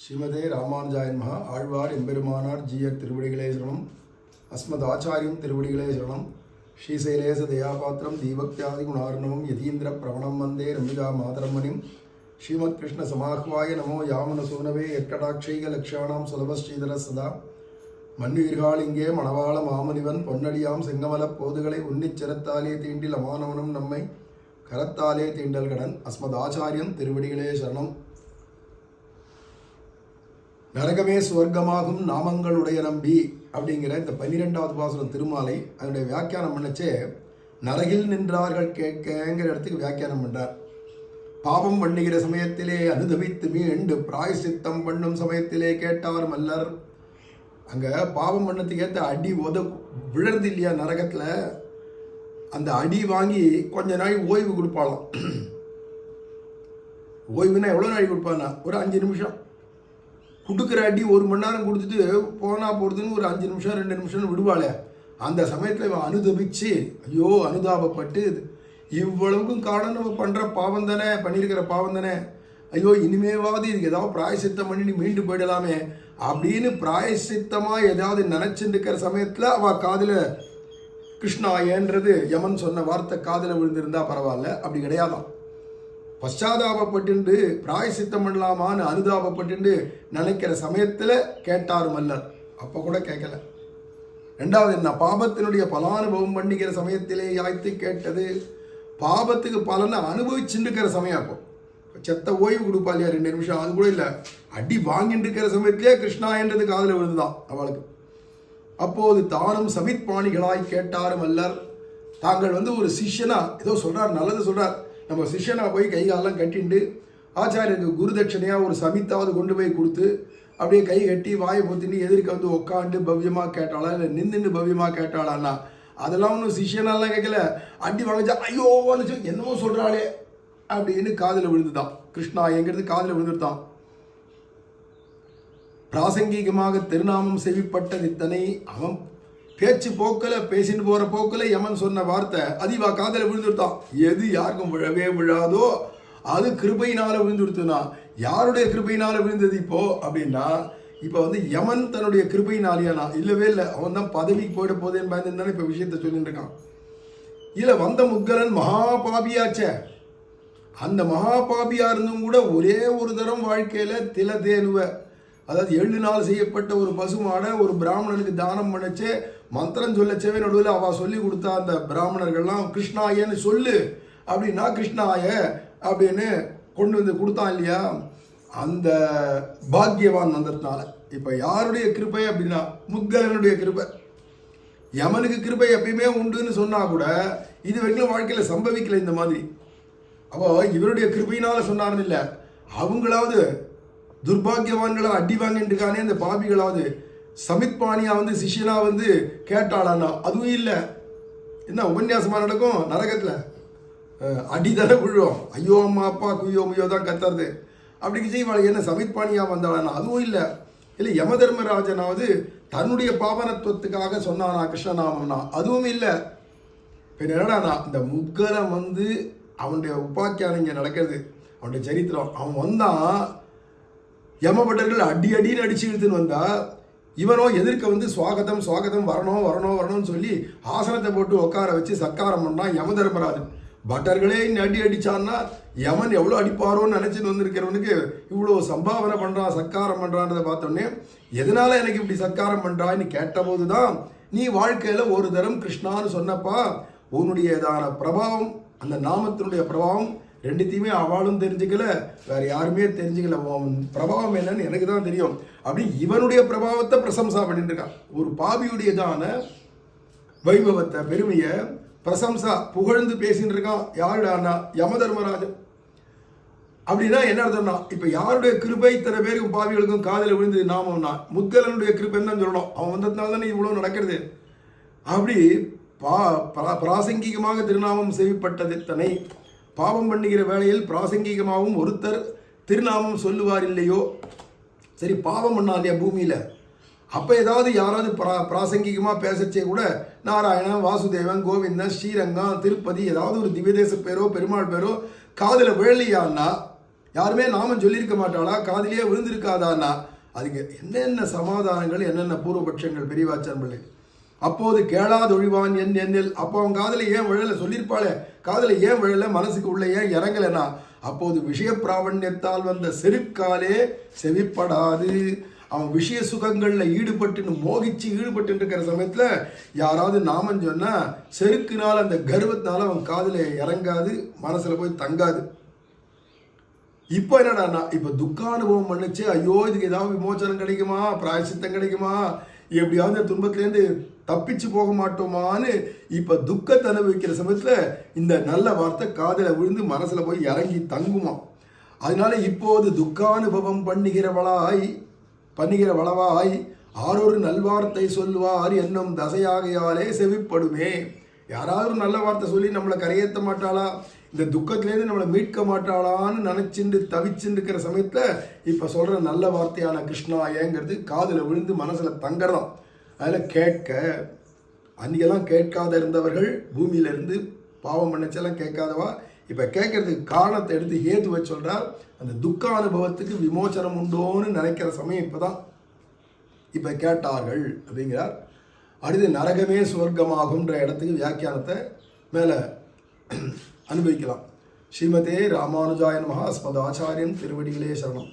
ஸ்ரீமதே ராமானுஜாய நமஹ. ஆழ்வார் எம்பெருமானார் ஜீயர் திருவடிகளே சரணம். அஸ்மத் ஆச்சாரியம் திருவடிகளே சரணம். ஸ்ரீசைலேச தயாபாத்திரம் தீபக்தியாதி குணார்ணவம் யதீந்திர பிரவணம் வந்தே ரமிதா மாதரமணிம். ஸ்ரீமத் கிருஷ்ண சமாஹ்வாய நமோ யாமன சூனவே எற்கடாட்சைக லக்ஷாணாம் சுலபஸ்ரீதர சதா மண்ணுயிர்காளிங்கே மணவாள மாமுனிவன் பொன்னடியாம் செங்கமல போதுகளை உன்னிச்சிரத்தாலே தீண்டில் அமானவனும் நம்மை கரத்தாலே தீண்டல் கடன். அஸ்மத் ஆச்சாரியம் திருவடிகளே சரணம். நரகமே சுவர்க்கமாகும் நாமங்களுடைய நம்பி அப்படிங்கிற இந்த 12வது பாசுரம் திருமாலை அதனுடைய வியாக்கியானம் பண்ணச்சே நரகில் நின்றார்கள் கேட்கங்கிற இடத்துக்கு வியாக்கியானம் பண்றார். பாவம் பண்ணுகிற சமயத்திலே அனுதவித்து மீண்டு பிராயசித்தம் பண்ணும் சமயத்திலே கேட்டார் மல்லர். அங்க பாவம் பண்ணத்துக்கு ஏற்ற அடி விழறது இல்லையா நரகத்துல, அந்த அடி வாங்கி கொஞ்ச நாள் ஓய்வு கொடுப்பாளாம். ஓய்வுனா எவ்வளோ நாள் கொடுப்பானா? ஒரு 5 நிமிஷம். கொடுக்குற அடி 1 மணி நேரம் கொடுத்துட்டு போனா போகிறதுன்னு ஒரு 5 நிமிஷம் 2 நிமிஷம்னு விடுவாளே, அந்த சமயத்தில் இவன் அனுதபிச்சு ஐயோ அனுதாபப்பட்டு இவ்வளவுக்கும் காரணம் நம்ம பண்ணுற பாவம் தானே, பண்ணியிருக்கிற பாவம் தானே, ஐயோ இனிமேவாவது இதுக்கு ஏதாவது பிராயசித்தம் பண்ணி மீண்டு போயிடலாமே அப்படின்னு பிராயசித்தமாக ஏதாவது நினச்சிட்டு இருக்கிற சமயத்தில் அவள் காதில் கிருஷ்ணா ஏன்றது யமன் சொன்ன வார்த்தை காதில் விழுந்திருந்தா பரவாயில்ல. அப்படி கிடையாதான். பశ్చాதாபப்பட்டு பிராயசித்தம் பண்ணலாமான்னு அனுதாபப்பட்டு நினைக்கிற சமயத்தில் கேட்டார் மல்லர். அப்போ கூட கேட்கல. ரெண்டாவது என்ன, பாபத்தினுடைய பலானுபவம் பண்ணிக்கிற சமயத்திலே யாய்த்து கேட்டது. பாபத்துக்கு பலனை அனுபவிச்சுட்டு இருக்கிற சமயம். அப்போ செத்த ஓய்வு கொடுப்பா இல்லையா 2 நிமிஷம், அது கூட இல்லை, அடி வாங்கிட்டு இருக்கிற சமயத்திலே கிருஷ்ணா என்றது காதில் விழுந்துதான் அவளுக்கு. அப்போது தானும் சமித் பாணிகளாய் கேட்டார் மல்லர். தாங்கள் ஒரு சிஷ்யனா ஏதோ சொல்றார், நல்லது சொல்றார், நம்ம சிஷ்யனா போய் கைகாலெல்லாம் கட்டிண்டு ஆச்சாரியருக்கு குருதட்சணையாக ஒரு சமித்தாவது கொண்டு போய் கொடுத்து அப்படியே கை கட்டி வாயை பொத்தின்னு எதிர்க்க உட்காந்து பவ்யமாக கேட்டாளா இல்லை நின்றுண்டு பவ்யமாக கேட்டாளான்னா அதெல்லாம் ஒன்றும் சிஷ்யனாலாம் கேட்கல. அடி வாங்கிச்சா ஐயோ என்னமோ சொல்கிறாளே அப்படின்னு காதில் விழுந்துதான். கிருஷ்ணா எங்கிறது காதில் விழுந்துட்டான். பிராசங்கீகமாக திருநாமம் செவிப்பட்ட நித்தனை அவன் பேச்சு போக்கில் பேசிட்டு போகிற போக்கில் யமன் சொன்ன வார்த்தை அதிவா காதல விழுந்துருத்தான். எது யாருக்கும் விழவே விழாதோ அது கிருபையினால விழுந்துருத்துனா, யாருடைய கிருபையினால விழுந்தது இப்போ அப்படின்னா, இப்போ யமன் தன்னுடைய கிருபையினாலியானா இல்லவே இல்லை, அவன் தான் பதவிக்கு போயிட போதேன்னு பயந்துன்னு இப்போ விஷயத்த சொல்லிட்டு இருக்கான். இல்லை வந்த முக்கரன் மகாபாபியாச்சே, அந்த மகாபாபியா இருந்தும் கூட ஒரே ஒரு தரம் வாழ்க்கையில் திலதேனுவ, அதாவது 7 நாள் செய்யப்பட்ட ஒரு பசுமாடை ஒரு பிராமணனுக்கு தானம் பண்ணச்சே மந்திரம் சொல்லச்சவே நடுவில் அவள் சொல்லி கொடுத்தா அந்த பிராமணர்கள்லாம் கிருஷ்ணாயன்னு சொல்லு அப்படின்னா கிருஷ்ணாய அப்படின்னு கொண்டு கொடுத்தான் இல்லையா, அந்த பாக்யவான் வந்ததுனால. இப்போ யாருடைய கிருபை அப்படின்னா முக்கலனுடைய கிருபை. யமனுக்கு கிருபை எப்பயுமே உண்டுன்னு சொன்னா கூட இது வரைக்கும் வாழ்க்கையில் சம்பவிக்கலை இந்த மாதிரி. அப்போ இவருடைய கிருபையினால சொன்னார்னு இல்லை, அவங்களாவது துர்பாகியவான்களா அடி வாங்கிட்டு இருக்கானே அந்த பாபிகளாவது சமித் பாணியா சிஷியனா கேட்டாளானா அதுவும் இல்லை. என்ன உபன்யாசமா நடக்கும் நரகத்தில், அடிதலை விழும், ஐயோ அம்மா அப்பா குய்யோ முய்யோ தான் கத்துறது. அப்படி செய்வாள். என்ன சமித் பாணியா வந்தாளானா அதுவும் இல்லை. இல்லை யம தர்மராஜனாவது தன்னுடைய பாவனத்துவத்துக்காக சொன்னானா கிருஷ்ணநாமம்னா அதுவும் இல்லை. இப்போ என்னடானா இந்த முக்கரம் அவனுடைய உபாக்கியானம் இங்கே நடக்கிறது, அவனுடைய சரித்திரம். அவன் வந்தான், யமபட்டர்கள் அடி அடின்னு அடிச்சு இழுத்துன்னு வந்தா இவனோ எதிர்க்க சுவாகதம் சுவாகதம் வரணும் வரணும் வரணும்னு சொல்லி ஆசனத்தை போட்டு உட்கார வச்சு சத்காரம் பண்ணான் யம தர்மராஜன். பட்டர்களே இன்னும் அடி அடிச்சான்னா யமன் எவ்வளோ அடிப்பாரோன்னு நினச்சிட்டு வந்திருக்கிறவனுக்கு இவ்வளோ சம்பாவனை பண்ணுறான் சத்காரம் பண்ணுறான்றதை பார்த்தோன்னே எதனால எனக்கு இப்படி சத்காரம் பண்ணுறான்னு கேட்டபோது தான் நீ வாழ்க்கையில் ஒரு தரம் கிருஷ்ணான்னு சொன்னப்பா உன்னுடையதான பிரபாவம், அந்த நாமத்தினுடைய பிரபாவம் ரெண்டுத்தையுமே அவளும் தெரிஞ்சுக்கல, வேற யாருமே தெரிஞ்சுக்கல. பிரபாவம் என்னன்னு எனக்கு தான் தெரியும் அப்படி இவனுடைய பிரபாவத்தை பிரசம்சா பண்ணிட்டு இருக்கான். ஒரு பாபியுடையதான வைபவத்தை பெருமையை பிரசம்சா புகழ்ந்து பேசிட்டு இருக்கான். யாருடானா யம தர்மராஜன். அப்படின்னா என்ன அர்த்தம்னா இப்போ யாருடைய கிருபை இத்தனை பேருக்கும் பாவிகளுக்கும் காதில் விழுந்து நாமம்னா முத்கலனுடைய கிருபைன்னு தான் சொல்லணும். அவன் வந்ததுனால தானே இவ்வளோ நடக்கிறது. அப்படி பிராசங்கிகமாக திருநாமம் செவிப்பட்டது தனை பாவம் பண்ணுகிற வேளையில் பிராசங்கிகமாகவும் ஒருத்தர் திருநாமம் சொல்லுவார் இல்லையோ. சரி பாவம் பண்ணாதியா பூமியில், அப்போ ஏதாவது யாராவது பிராசங்கிகமாக பேசச்சே கூட நாராயணன் வாசுதேவன் கோவிந்தன் ஸ்ரீரங்கம் திருப்பதி ஏதாவது ஒரு திவ்யதேச பேரோ பெருமாள் பேரோ காதில் விழலையான்னா யாருமே நாமம் சொல்லியிருக்க மாட்டாளா, காதிலேயே விழுந்திருக்காதான்னா அதுக்கு என்னென்ன சமாதானங்கள், என்னென்ன பூர்வபட்சங்கள் பெரியவாச்சான் பிள்ளை. அப்போது கேளாதொழிவான் என்னில், அப்போ அவன் காதலை ஏன் விழலை சொல்லியிருப்பாளே, காதலை ஏன் விழலை, மனசுக்கு உள்ள ஏன் இறங்கலைன்னா, அப்போது விஷய பிராவண்யத்தால் வந்த செருக்காலே செவிப்படாது. அவன் விஷய சுகங்களில் ஈடுபட்டு மோகிச்சு ஈடுபட்டு இருக்கிற சமயத்தில் யாராவது நாமம் சொன்னா செருக்குனால அந்த கர்வத்தினால அவன் காதில் இறங்காது, மனசில் போய் தங்காது. இப்போ என்னடாண்ணா, இப்போ துக்கானுபவம் பண்ணிச்சு, ஐயோ இதுக்கு ஏதாவது விமோச்சனம் கிடைக்குமா, பிராயசித்தம் கிடைக்குமா, எப்படியாவது துன்பத்திலேருந்து தப்பிச்சு போக மாட்டோமான்னு இப்போ துக்கத்தை அனுபவிக்கிற சமயத்தில் இந்த நல்ல வார்த்தை காதில் விழுந்து மனசில் போய் இறங்கி தங்குமா. அதனால இப்போது துக்கானுபவம் பண்ணுகிறவளவாய் ஆரொரு நல்வார்த்தை சொல்வார் என்னும் தசையாகையாலே செவிப்படுமே. யாராவது நல்ல வார்த்தை சொல்லி நம்மளை கரையேற்ற மாட்டாளா, இந்த துக்கத்திலேருந்து நம்மளை மீட்க மாட்டாளான்னு நினச்சிட்டு தவிச்சுட்டு இருக்கிற சமயத்தில் இப்போ சொல்கிற நல்ல வார்த்தையான கிருஷ்ணாயங்கிறது காதில் விழுந்து மனசில் தங்கறதாம். அதில் கேட்க, அன்றைக்கெல்லாம் கேட்காத இருந்தவர்கள் பூமியிலேருந்து பாவம் பண்ணச்செல்லாம் கேட்காதவா இப்போ கேட்கறதுக்கு காரணத்தை எடுத்து ஹேதுவை சொல்கிறார். அந்த துக்க அனுபவத்துக்கு விமோச்சனம் உண்டோன்னு நினைக்கிற சமயம் இப்போ கேட்டார்கள் அப்படிங்கிறார். அடுத்து நரகமே சுவர்க்கமாகுன்ற இடத்துக்கு வியாக்கியானத்தை மேலே அனுபவிக்கலாம். ஸ்ரீமதே ராமானுஜாய நமஹ. அஸ்மத் ஆச்சாரியன் திருவடிகளே சரணம்.